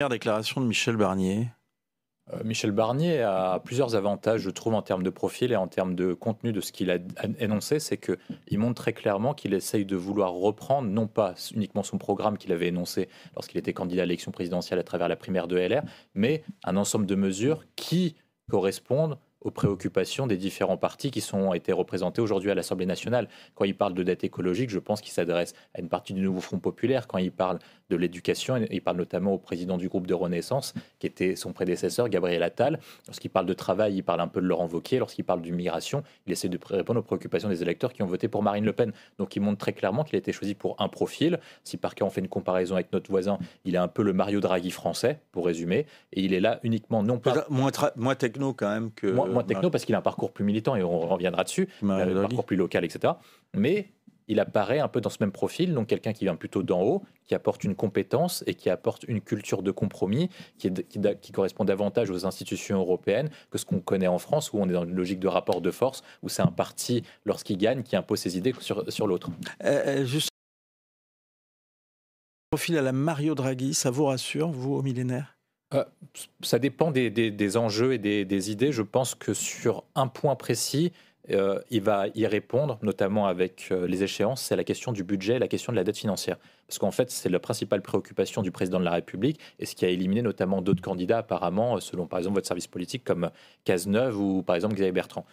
Déclaration de Michel Barnier. Michel Barnier a plusieurs avantages, je trouve, en termes de profil et en termes de contenu de ce qu'il a énoncé. C'est qu'il montre très clairement qu'il essaye de vouloir reprendre, non pas uniquement son programme qu'il avait énoncé lorsqu'il était candidat à l'élection présidentielle à travers la primaire de LR, mais un ensemble de mesures qui correspondent aux préoccupations des différents partis qui ont été représentés aujourd'hui à l'Assemblée nationale. Quand il parle de dette écologique, je pense qu'il s'adresse à une partie du nouveau Front populaire. Quand il parle de l'éducation, il parle notamment au président du groupe de Renaissance, qui était son prédécesseur, Gabriel Attal. Lorsqu'il parle de travail, il parle un peu de Laurent Wauquiez. Lorsqu'il parle d'immigration, il essaie de répondre aux préoccupations des électeurs qui ont voté pour Marine Le Pen. Donc il montre très clairement qu'il a été choisi pour un profil. Si par cas on fait une comparaison avec notre voisin, il est un peu le Mario Draghi français, pour résumer. Et il est là uniquement non pas... Moins techno quand même que... Moins techno parce qu'il a un parcours plus militant et on reviendra dessus, il a un parcours plus local, etc. Mais il apparaît un peu dans ce même profil, donc quelqu'un qui vient plutôt d'en haut, qui apporte une compétence et qui apporte une culture de compromis qui correspond davantage aux institutions européennes que ce qu'on connaît en France, où on est dans une logique de rapport de force, où c'est un parti, lorsqu'il gagne, qui impose ses idées sur l'autre. Juste profil à la Mario Draghi, ça vous rassure, vous, aux millénaires ? Ça dépend des enjeux et des idées. Je pense que sur un point précis, il va y répondre, notamment avec les échéances, c'est la question du budget, la question de la dette financière. Parce qu'en fait, c'est la principale préoccupation du président de la République et ce qui a éliminé notamment d'autres candidats, apparemment, selon par exemple votre service politique, comme Cazeneuve ou par exemple Xavier Bertrand.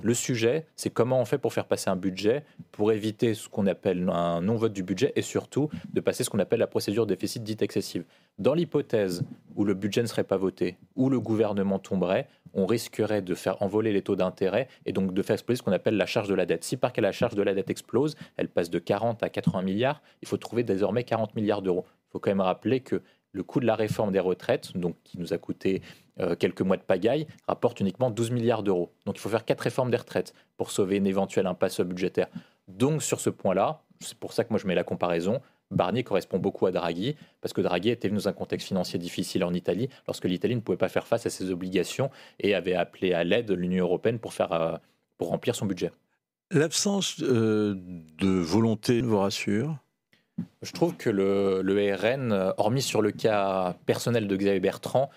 Le sujet, c'est comment on fait pour faire passer un budget, pour éviter ce qu'on appelle un non-vote du budget et surtout de passer ce qu'on appelle la procédure déficit dite excessive. Dans l'hypothèse où le budget ne serait pas voté, où le gouvernement tomberait, on risquerait de faire envoler les taux d'intérêt et donc de faire exploser ce qu'on appelle la charge de la dette. Si par cas la charge de la dette explose, elle passe de 40 à 80 milliards, il faut trouver désormais 40 milliards d'euros. Il faut quand même rappeler que le coût de la réforme des retraites, donc qui nous a coûté quelques mois de pagaille, rapporte uniquement 12 milliards d'euros. Donc il faut faire 4 réformes des retraites pour sauver une éventuelle impasse budgétaire. Donc sur ce point-là, c'est pour ça que moi je mets la comparaison, Barnier correspond beaucoup à Draghi, parce que Draghi était venu dans un contexte financier difficile en Italie, lorsque l'Italie ne pouvait pas faire face à ses obligations et avait appelé à l'aide l'Union européenne pour remplir son budget. L'absence de volonté vous rassure ? Je trouve que le RN, hormis sur le cas personnel de Xavier Bertrand,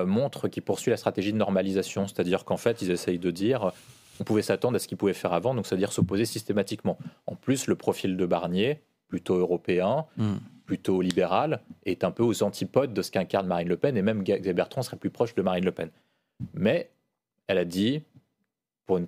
montre qu'il poursuit la stratégie de normalisation. C'est-à-dire qu'en fait, ils essayent de dire on pouvait s'attendre à ce qu'ils pouvaient faire avant, donc c'est-à-dire s'opposer systématiquement. En plus, le profil de Barnier, plutôt européen, plutôt libéral, est un peu aux antipodes de ce qu'incarne Marine Le Pen, et même Xavier Bertrand serait plus proche de Marine Le Pen. Mais elle a dit, pour une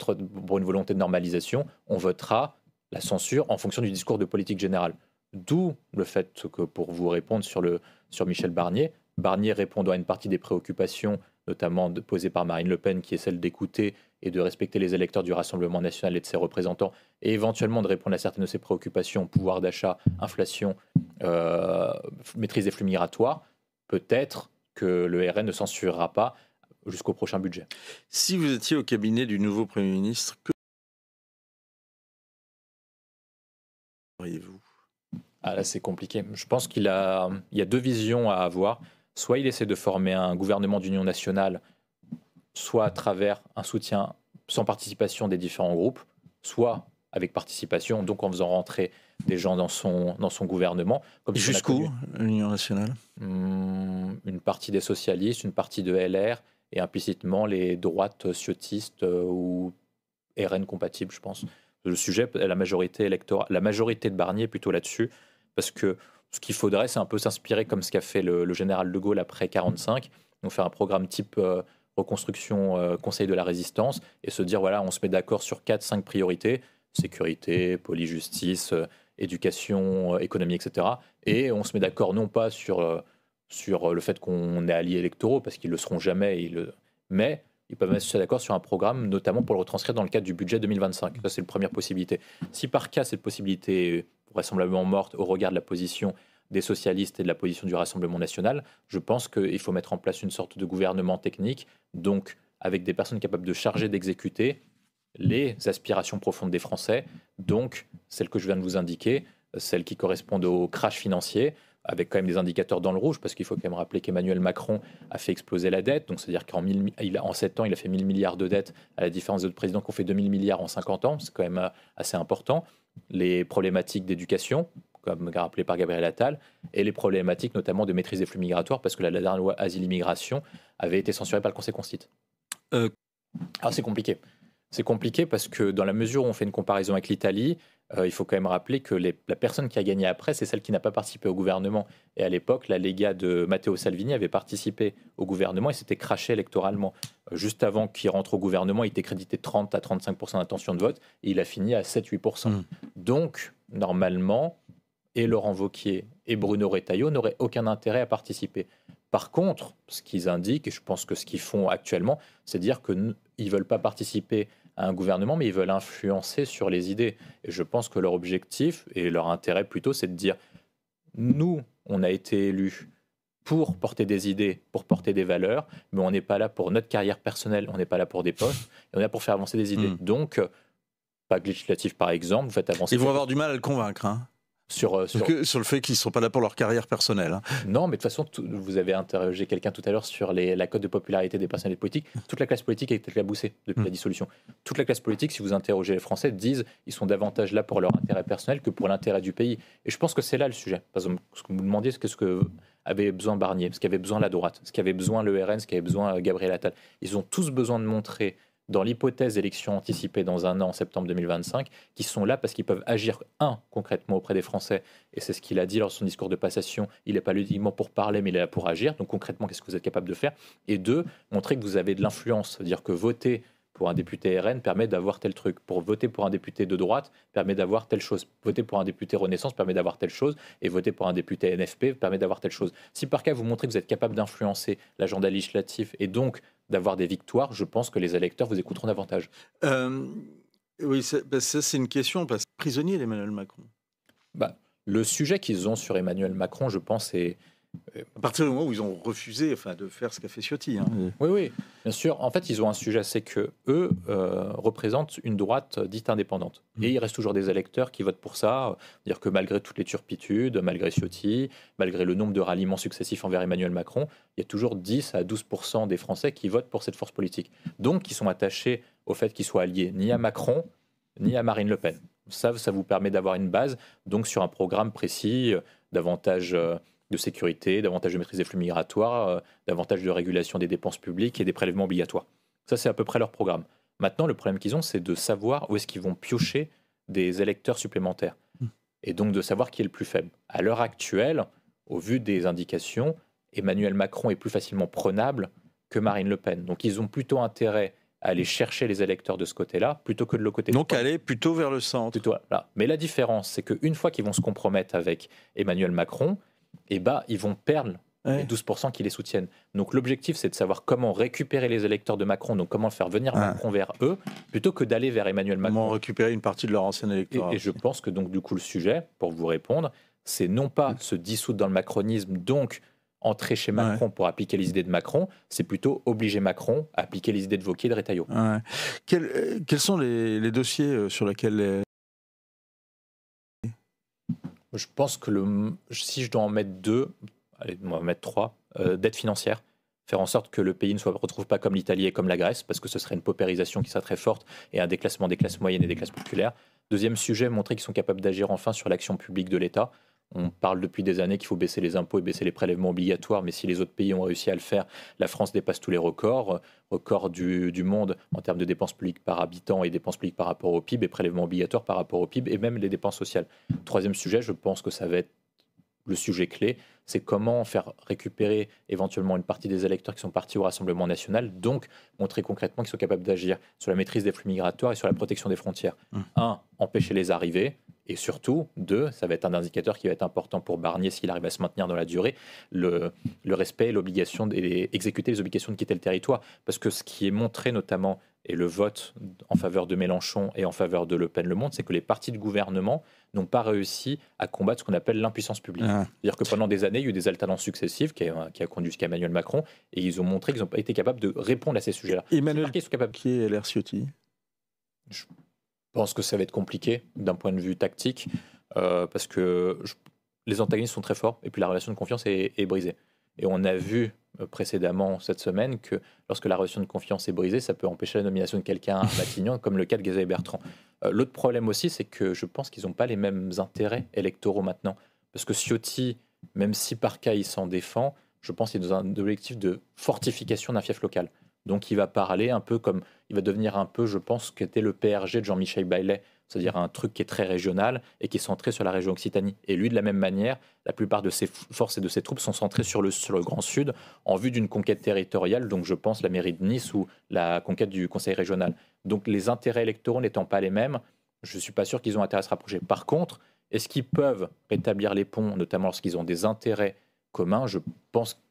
volonté de normalisation, on votera la censure en fonction du discours de politique générale. D'où le fait que, pour vous répondre sur Michel Barnier, Barnier répondant à une partie des préoccupations, notamment posées par Marine Le Pen, qui est celle d'écouter et de respecter les électeurs du Rassemblement national et de ses représentants, et éventuellement de répondre à certaines de ses préoccupations, pouvoir d'achat, inflation, maîtrise des flux migratoires, peut-être que le RN ne censurera pas jusqu'au prochain budget. Si vous étiez au cabinet du nouveau Premier ministre, que feriez-vous ? Ah là, c'est compliqué. Je pense qu'il y a deux visions à avoir. Soit il essaie de former un gouvernement d'union nationale, soit à travers un soutien sans participation des différents groupes, soit avec participation, donc en faisant rentrer des gens dans son gouvernement. Comme jusqu'où, l'union nationale ? Une partie des socialistes, une partie de LR, et implicitement les droites ciotistes ou RN compatibles, je pense. Le sujet, la majorité électorale, la majorité de Barnier est plutôt là-dessus, parce que ce qu'il faudrait, c'est un peu s'inspirer comme ce qu'a fait le général de Gaulle après 1945, donc faire un programme type reconstruction Conseil de la Résistance, et se dire, voilà, on se met d'accord sur 4-5 priorités, sécurité, police, justice, éducation, économie, etc. Et on se met d'accord non pas sur le fait qu'on est alliés électoraux, parce qu'ils ne le seront jamais, mais ils peuvent mettre d'accord sur un programme, notamment pour le retranscrire dans le cadre du budget 2025. Ça, c'est la première possibilité. Si par cas, cette possibilité est vraisemblablement morte au regard de la position des socialistes et de la position du Rassemblement national, je pense qu'il faut mettre en place une sorte de gouvernement technique, donc avec des personnes capables de charger d'exécuter les aspirations profondes des Français, donc celles que je viens de vous indiquer, celles qui correspondent au crash financier, avec quand même des indicateurs dans le rouge, parce qu'il faut quand même rappeler qu'Emmanuel Macron a fait exploser la dette, donc c'est-à-dire qu'en 7 ans, il a fait 1000 milliards de dettes, à la différence d'autres présidents qui ont fait 2000 milliards en 50 ans, c'est quand même assez important. Les problématiques d'éducation, comme rappelé par Gabriel Attal, et les problématiques notamment de maîtrise des flux migratoires, parce que la dernière loi Asile-Immigration avait été censurée par le Conseil constitutionnel. Alors c'est compliqué. C'est compliqué parce que dans la mesure où on fait une comparaison avec l'Italie, il faut quand même rappeler que la personne qui a gagné après, c'est celle qui n'a pas participé au gouvernement. Et à l'époque, la Lega de Matteo Salvini avait participé au gouvernement et s'était craché électoralement. Juste avant qu'il rentre au gouvernement, il était crédité de 30 à 35% d'intention de vote et il a fini à 7-8%. Donc, normalement, et Laurent Wauquiez et Bruno Retailleau n'auraient aucun intérêt à participer. Par contre, ce qu'ils indiquent, et je pense que ce qu'ils font actuellement, c'est dire qu'ils ne veulent pas participer à un gouvernement, mais ils veulent influencer sur les idées. Et je pense que leur objectif, et leur intérêt plutôt, c'est de dire, nous, on a été élus pour porter des idées, pour porter des valeurs, mais on n'est pas là pour notre carrière personnelle, on n'est pas là pour des postes, et on est là pour faire avancer des idées. Donc, pas législatif par exemple, vous faites avancer... Ils vont avoir du mal à le convaincre, hein. Sur le fait qu'ils ne sont pas là pour leur carrière personnelle. Hein. Non, mais de toute façon, vous avez interrogé quelqu'un tout à l'heure sur la cote de popularité des personnalités politiques. Toute la classe politique a été éclaboussée depuis la dissolution. Toute la classe politique, si vous interrogez les Français, disent qu'ils sont davantage là pour leur intérêt personnel que pour l'intérêt du pays. Et je pense que c'est là le sujet. Par exemple, ce que vous me demandiez, c'est ce que avait besoin Barnier, ce qu'avait besoin la droite, ce qu'avait besoin le RN, ce qu'avait besoin Gabriel Attal. Ils ont tous besoin de montrer, dans l'hypothèse d'élections anticipées dans un an, en septembre 2025, qui sont là parce qu'ils peuvent agir, concrètement auprès des Français, et c'est ce qu'il a dit lors de son discours de passation, il n'est pas là uniquement pour parler, mais il est là pour agir, donc concrètement, qu'est-ce que vous êtes capable de faire ? Et deux, montrer que vous avez de l'influence, c'est-à-dire que voter pour un député RN permet d'avoir tel truc, pour voter pour un député de droite permet d'avoir telle chose, voter pour un député Renaissance permet d'avoir telle chose, et voter pour un député NFP permet d'avoir telle chose. Si par cas vous montrez que vous êtes capable d'influencer l'agenda législatif et donc d'avoir des victoires, je pense que les électeurs vous écouteront davantage. Oui, ça c'est une question, parce que prisonnier d'Emmanuel Macron. Le sujet qu'ils ont sur Emmanuel Macron, je pense, est... À partir du moment où ils ont refusé de faire ce qu'a fait Ciotti. Hein. Oui, bien sûr. En fait, ils ont un sujet, c'est que eux représentent une droite dite indépendante. Et il reste toujours des électeurs qui votent pour ça. Dire que malgré toutes les turpitudes, malgré Ciotti, malgré le nombre de ralliements successifs envers Emmanuel Macron, il y a toujours 10 à 12% des Français qui votent pour cette force politique. Donc, ils sont attachés au fait qu'ils soient alliés ni à Macron, ni à Marine Le Pen. Ça vous permet d'avoir une base, donc sur un programme précis, davantage... de sécurité, davantage de maîtrise des flux migratoires, davantage de régulation des dépenses publiques et des prélèvements obligatoires. Ça, c'est à peu près leur programme. Maintenant, le problème qu'ils ont, c'est de savoir où est-ce qu'ils vont piocher des électeurs supplémentaires. Et donc de savoir qui est le plus faible. À l'heure actuelle, au vu des indications, Emmanuel Macron est plus facilement prenable que Marine Le Pen. Donc ils ont plutôt intérêt à aller chercher les électeurs de ce côté-là, plutôt que de l'autre côté. Donc aller plutôt vers le centre. Plutôt, là. Mais la différence, c'est qu'une fois qu'ils vont se compromettre avec Emmanuel Macron, ils vont perdre les 12% qui les soutiennent. Donc l'objectif, c'est de savoir comment récupérer les électeurs de Macron, donc comment faire venir Macron vers eux, plutôt que d'aller vers Emmanuel Macron. Comment récupérer une partie de leur ancien électorat. Et je pense que donc du coup le sujet, pour vous répondre, c'est non pas se dissoudre dans le macronisme, donc entrer chez Macron pour appliquer les idées de Macron, c'est plutôt obliger Macron à appliquer les idées de Wauquiez et de Retailleau. Quels sont les dossiers sur lesquels... Je pense que si je dois en mettre 2, allez, on va en mettre 3, dette financière, faire en sorte que le pays ne se retrouve pas comme l'Italie et comme la Grèce, parce que ce serait une paupérisation qui serait très forte et un déclassement des classes moyennes et des classes populaires. Deuxième sujet, montrer qu'ils sont capables d'agir enfin sur l'action publique de l'État. On parle depuis des années qu'il faut baisser les impôts et baisser les prélèvements obligatoires, mais si les autres pays ont réussi à le faire, la France dépasse tous les records du monde en termes de dépenses publiques par habitant et dépenses publiques par rapport au PIB et prélèvements obligatoires par rapport au PIB et même les dépenses sociales. Troisième sujet, je pense que ça va être le sujet clé, c'est comment faire récupérer éventuellement une partie des électeurs qui sont partis au Rassemblement national, donc montrer concrètement qu'ils sont capables d'agir sur la maîtrise des flux migratoires et sur la protection des frontières. 1, empêcher les arrivées, et surtout, 2, ça va être un indicateur qui va être important pour Barnier s'il arrive à se maintenir dans la durée, le respect et l'obligation d'exécuter les obligations de quitter le territoire. Parce que ce qui est montré notamment, et le vote en faveur de Mélenchon et en faveur de Le Pen le montre, c'est que les partis de gouvernement n'ont pas réussi à combattre ce qu'on appelle l'impuissance publique. C'est-à-dire que pendant des années, il y a eu des alternances successives qui a conduit jusqu'à Emmanuel Macron, et ils ont montré qu'ils n'ont pas été capables de répondre à ces sujets-là. Emmanuel, qui est LR Ciotti ? Je pense que ça va être compliqué d'un point de vue tactique, parce que les antagonistes sont très forts, et puis la relation de confiance est brisée. Et on a vu précédemment cette semaine que lorsque la relation de confiance est brisée, ça peut empêcher la nomination de quelqu'un à Matignon, comme le cas de Gaza et Bertrand. L'autre problème aussi, c'est que je pense qu'ils n'ont pas les mêmes intérêts électoraux maintenant. Parce que Ciotti, même si par cas il s'en défend, je pense qu'il est dans un objectif de fortification d'un fief local. Donc il va parler un peu comme, il va devenir un peu, je pense, qu'était le PRG de Jean-Michel Baillet, c'est-à-dire un truc qui est très régional et qui est centré sur la région Occitanie. Et lui, de la même manière, la plupart de ses forces et de ses troupes sont centrées sur le Grand Sud en vue d'une conquête territoriale, donc je pense la mairie de Nice ou la conquête du Conseil régional. Donc les intérêts électoraux n'étant pas les mêmes, je ne suis pas sûr qu'ils ont intérêt à se rapprocher. Par contre, est-ce qu'ils peuvent rétablir les ponts, notamment lorsqu'ils ont des intérêts communs? Je pense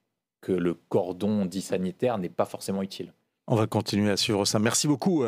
que le cordon dit sanitaire n'est pas forcément utile. On va continuer à suivre ça. Merci beaucoup.